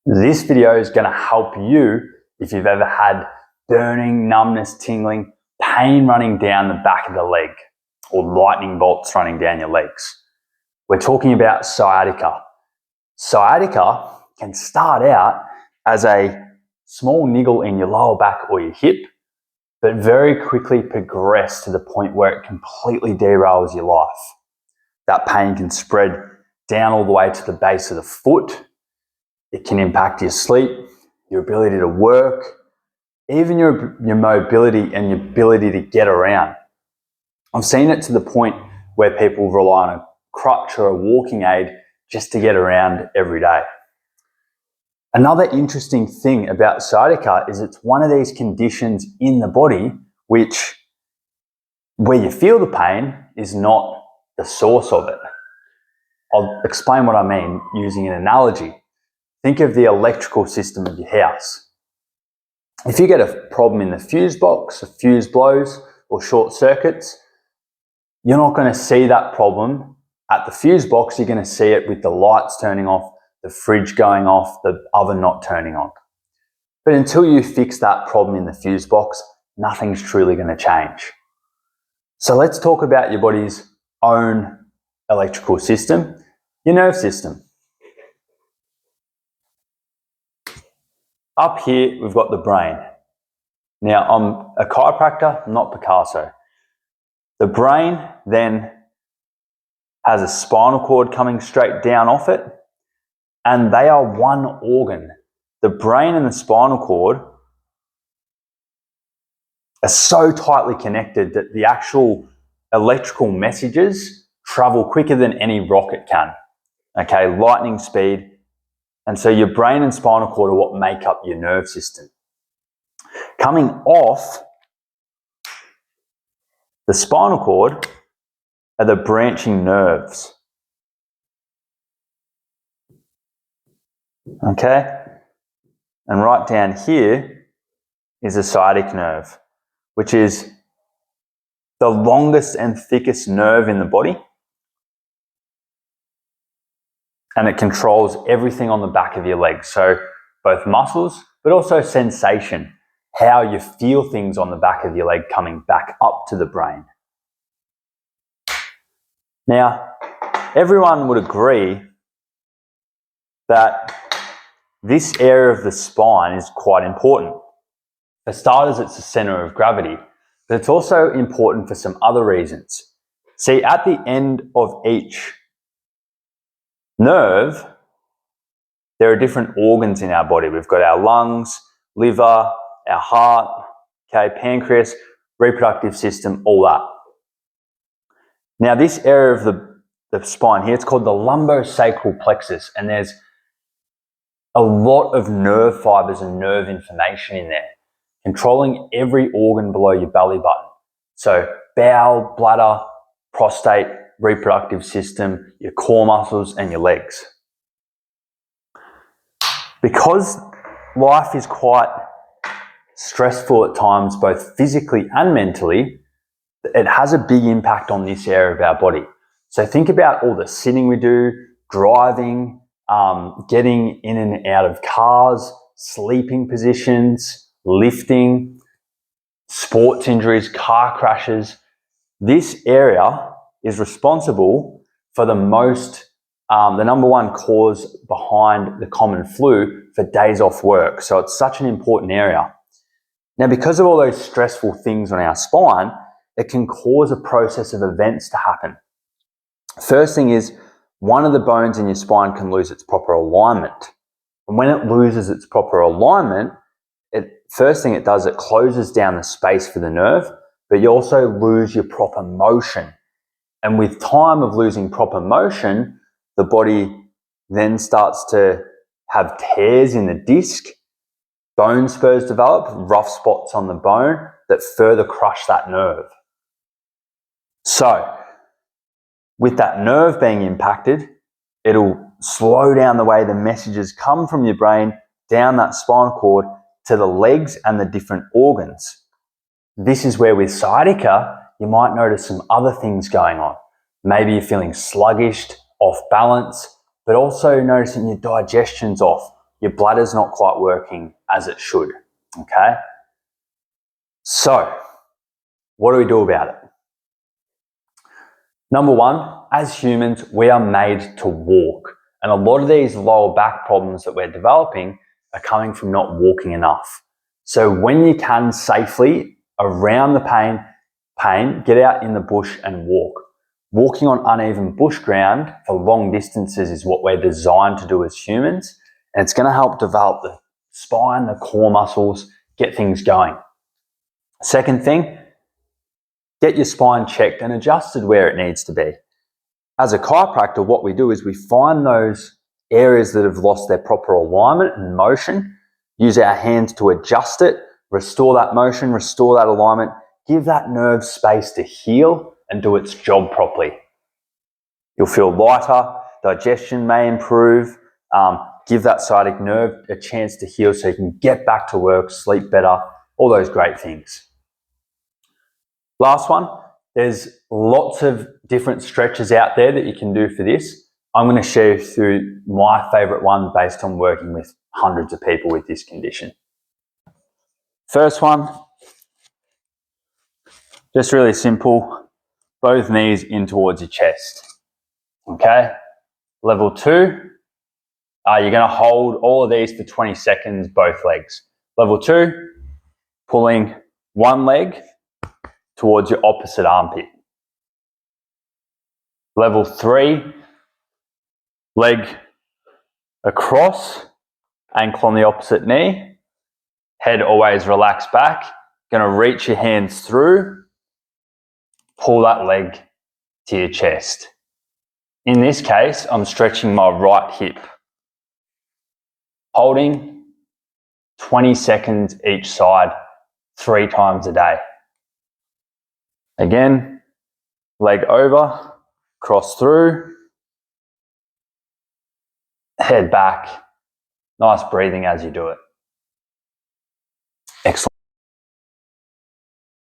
This video is going to help you if you've ever had burning, numbness, tingling, pain running down the back of the leg, or lightning bolts running down your legs. We're talking about sciatica. Sciatica can start out as a small niggle in your lower back or your hip, but very quickly progress to the point where it completely derails your life. That pain can spread down all the way to the base of the foot. It can impact your sleep, your ability to work, even your mobility and your ability to get around. I've seen it to the point where people rely on a crutch or a walking aid just to get around every day. Another interesting thing about sciatica is it's one of these conditions in the body where you feel the pain is not the source of it. I'll explain what I mean using an analogy. Think of the electrical system of your house. If you get a problem in the fuse box, a fuse blows or short circuits, you're not going to see that problem at the fuse box. You're going to see it with the lights turning off, the fridge going off, the oven not turning on. But until you fix that problem in the fuse box, nothing's truly going to change. So let's talk about your body's own electrical system, your nerve system. Up here, we've got the brain. Now, I'm a chiropractor, not Picasso. The brain then has a spinal cord coming straight down off it, and they are one organ. The brain and the spinal cord are so tightly connected that the actual electrical messages travel quicker than any rocket can. Okay, lightning speed. And so your brain and spinal cord are what make up your nerve system. Coming off the spinal cord are the branching nerves. Okay? And right down here is the sciatic nerve, which is the longest and thickest nerve in the body. And it controls everything on the back of your legs. So both muscles, but also sensation, how you feel things on the back of your leg coming back up to the brain. Now, everyone would agree that this area of the spine is quite important. For starters, it's the center of gravity, but it's also important for some other reasons. See, at the end of each nerve, there are different organs in our body. We've got our lungs, liver, our heart, okay, pancreas, reproductive system, all that. Now, this area of the spine here, it's called the lumbosacral plexus, and there's a lot of nerve fibers and nerve information in there, controlling every organ below your belly button. So bowel, bladder, prostate, reproductive system, your core muscles, and your legs. Because life is quite stressful at times, both physically and mentally, it has a big impact on this area of our body. So think about all the sitting we do, driving, getting in and out of cars, sleeping positions, lifting, sports injuries, car crashes. This area is responsible for the number one cause behind the common flu for days off work. So it's such an important area. Now, because of all those stressful things on our spine, it can cause a process of events to happen. First thing is, one of the bones in your spine can lose its proper alignment. And when it loses its proper alignment, first thing it does, it closes down the space for the nerve, but you also lose your proper motion. And with time of losing proper motion, the body then starts to have tears in the disc, bone spurs develop, rough spots on the bone that further crush that nerve. So, with that nerve being impacted, it'll slow down the way the messages come from your brain down that spinal cord to the legs and the different organs. This is where with sciatica, you might notice some other things going on. Maybe you're feeling sluggish, off balance, but also noticing your digestion's off, your bladder's not quite working as it should, okay? So, what do we do about it? Number one, as humans, we are made to walk. And a lot of these lower back problems that we're developing are coming from not walking enough. So when you can safely, around the pain, get out in the bush and walk. Walking on uneven bush ground for long distances is what we're designed to do as humans. And it's going to help develop the spine, the core muscles, get things going. Second thing, get your spine checked and adjusted where it needs to be. As a chiropractor, what we do is we find those areas that have lost their proper alignment and motion, use our hands to adjust it, restore that motion, restore that alignment, give that nerve space to heal and do its job properly. You'll feel lighter, digestion may improve, give that sciatic nerve a chance to heal so you can get back to work, sleep better, all those great things. Last one, there's lots of different stretches out there that you can do for this. I'm going to share through my favorite one based on working with hundreds of people with this condition. First one, just really simple, both knees in towards your chest. Okay, level 2, you're going to hold all of these for 20 seconds, both legs. Level 2, pulling one leg towards your opposite armpit. Level 3, leg across, ankle on the opposite knee, head always relaxed back. Going to reach your hands through, pull that leg to your chest. In this case, I'm stretching my right hip. Holding 20 seconds each side, 3 times a day. Again, leg over, cross through, head back. Nice breathing as you do it.